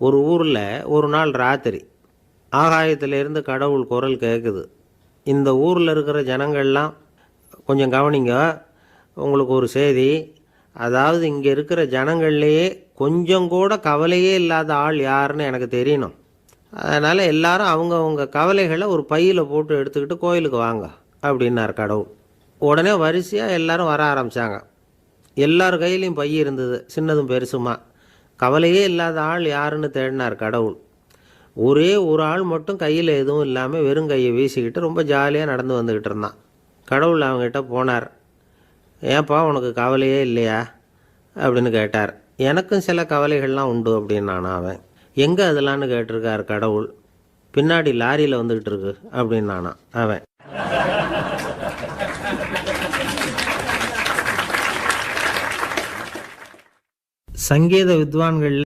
ஒரு ஊரில் ஒரு நாள் ராத்திரி ஆகாயத்திலேருந்து கடவுள் குரல் கேட்குது. இந்த ஊரில் இருக்கிற ஜனங்கள்லாம் கொஞ்சம் கவனிங்க, உங்களுக்கு ஒரு செய்தி. அதாவது இங்கே இருக்கிற ஜனங்கள்லேயே கொஞ்சம் கூட கவலையே இல்லாத ஆள் யாருன்னு எனக்கு தெரியணும். அதனால் எல்லாரும் அவங்கவுங்க கவலைகளை ஒரு பையில் போட்டு எடுத்துக்கிட்டு கோயிலுக்கு வாங்க அப்படின்னார் கடவுள். உடனே வரிசையாக எல்லாரும் வர ஆரம்பித்தாங்க. எல்லார் கையிலையும் பை இருந்தது, சின்னதும் பெருசுமா. கவலையே இல்லாத ஆள் யாருன்னு தேடினார் கடவுள். ஒரே ஒரு ஆள் மட்டும் கையில் எதுவும் இல்லாமல் வெறும் கையை வீசிக்கிட்டு ரொம்ப ஜாலியாக நடந்து வந்துக்கிட்டு இருந்தான். கடவுள் அவங்ககிட்ட போனார். ஏன்ப்பா உனக்கு கவலையே இல்லையா அப்படின்னு கேட்டார். எனக்கும் சில கவலைகள்லாம் உண்டு அப்படின்னானா அவன். எங்கே அதெல்லாம்னு கேட்டிருக்கார் கடவுள். பின்னாடி லாரியில் வந்துக்கிட்டு இருக்கு அப்படின்னானா அவன். சங்கீத வித்வான்கள்